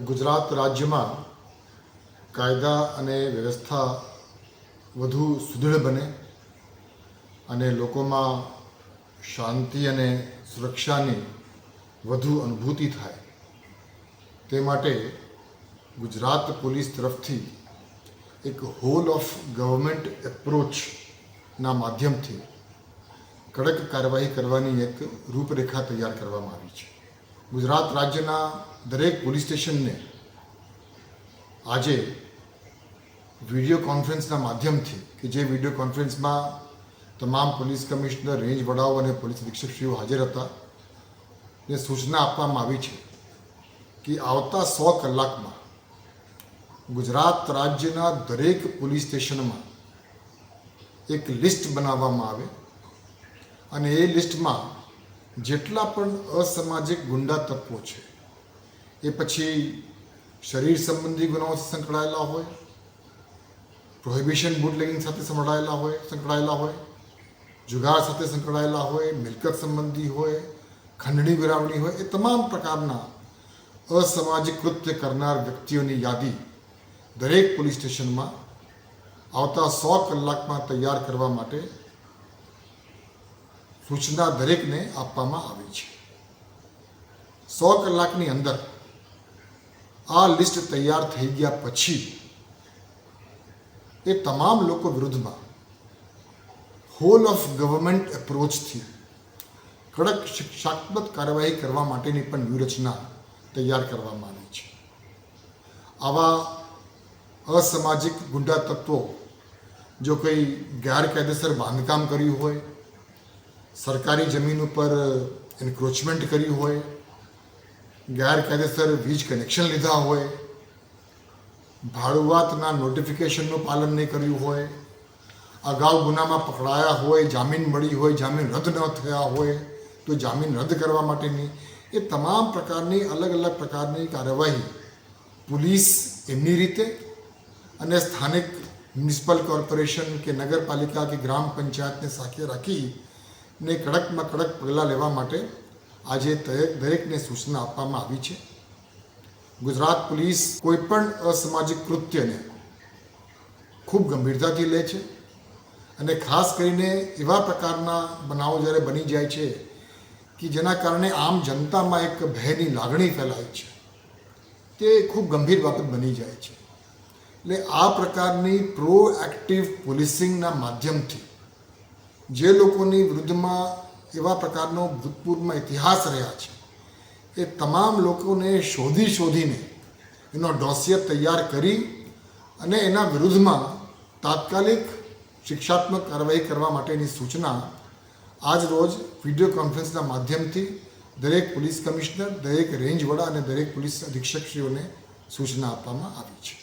ગુજરાત રાજ્યમાં કાયદા અને વ્યવસ્થા વધુ સુદૃઢ બને અને લોકોમાં શાંતિ અને સુરક્ષાની વધુ અનુભૂતિ થાય તે માટે ગુજરાત પોલીસ તરફથી એક હોલ ઓફ ગવર્મેન્ટ એપ્રોચના માધ્યમથી કડક કાર્યવાહી કરવાની એક રૂપરેખા તૈયાર કરવામાં આવી છે. ગુજરાત રાજ્યના દરેક પોલીસ સ્ટેશનને આજે વિડીયો કોન્ફરન્સના માધ્યમથી કે જે વિડીયો કોન્ફરન્સમાં તમામ પોલીસ કમિશનર, રેન્જ વડાઓ અને પોલીસ અધિક્ષકશ્રીઓ હાજર હતા, ને સૂચના આપવામાં આવી છે કે આવતા 100 કલાકમાં ગુજરાત રાજ્યના દરેક પોલીસ સ્ટેશનમાં એક લિસ્ટ બનાવવામાં આવે અને એ લિસ્ટમાં જેટલા પણ અસામાજિક ગુંડા તત્વો છે, એ પછી શરીર સંબંધી ગુનાઓ સંકળાયેલા હોય, પ્રોહિબિશન બુટલેગિંગ સાથે સંકળાયેલા હોય, જુગાર સાથે સંકળાયેલા હોય, મિલકત સંબંધી હોય, ખંડણી વિરાવણી હોય, એ તમામ પ્રકારના અસામાજિક કૃત્ય કરનાર વ્યક્તિઓની યાદી દરેક પોલીસ સ્ટેશનમાં આવતા 100 કલાકમાં તૈયાર કરવા માટે સૂચના દરેકને આપવામાં આવી છે. 100 કલાકની અંદર આ લિસ્ટ તૈયાર થઈ ગયા પછી એ તમામ લોકો વિરુદ્ધમાં હોલ ઓફ ગવર્મેન્ટ એપ્રોચથી કડક શિક્ષાત્મક કાર્યવાહી કરવા માટેની પણ વ્યૂહરચના તૈયાર કરવામાં આવી છે. આવા અસામાજિક ગુંડા તત્વો જો કોઈ ગેરકાયદેસર બાંધકામ કર્યું હોય, સરકારી જમીન ઉપર એન્ક્રોચમેન્ટ કર્યું હોય, ગેરકાયદેસર વીજ કનેક્શન લીધા હોય, ભાડુઆતના નોટિફિકેશનનું પાલન નહીં કર્યું હોય, અગાઉ ગુનામાં પકડાયા હોય, જામીન મળી હોય, જામીન રદ ન થયા હોય તો જામીન રદ કરવા માટેની એ તમામ પ્રકારની અલગ અલગ પ્રકારની કાર્યવાહી પોલીસ એમની રીતે અને સ્થાનિક મ્યુનિસિપલ કોર્પોરેશન કે નગરપાલિકા કે ગ્રામ પંચાયતને સાથે રાખીને કડકમાં કડક પગલાં લેવા માટે આજે દરેકને સૂચના આપવામાં આવી છે. ગુજરાત પોલીસ કોઈપણ અસામાજિક કૃત્યને ખૂબ ગંભીરતાથી લે છે અને ખાસ કરીને એવા પ્રકારના બનાવો જ્યારે બની જાય છે કે જેના કારણે આમ જનતામાં એક ભયની લાગણી ફેલાય છે, તે ખૂબ ગંભીર બાબત બની જાય છે. એટલે આ પ્રકારની પ્રોએક્ટિવ પોલીસિંગના માધ્યમથી જે લોકોની વિરુદ્ધમાં એવા પ્રકારનો ભૂતપૂર્વમાં ઇતિહાસ રહ્યા છે, એ તમામ લોકોને શોધીને એનો ડોસિયર તૈયાર કરી અને એના વિરુદ્ધમાં તાત્કાલિક શિક્ષાત્મક કાર્યવાહી કરવા માટેની સૂચના આજ રોજ વિડીયો કોન્ફરન્સના માધ્યમથી દરેક પોલીસ કમિશનર, દરેક રેન્જ વડા અને દરેક પોલીસ અધિક્ષકશ્રીઓને સૂચના આપવામાં આવી છે.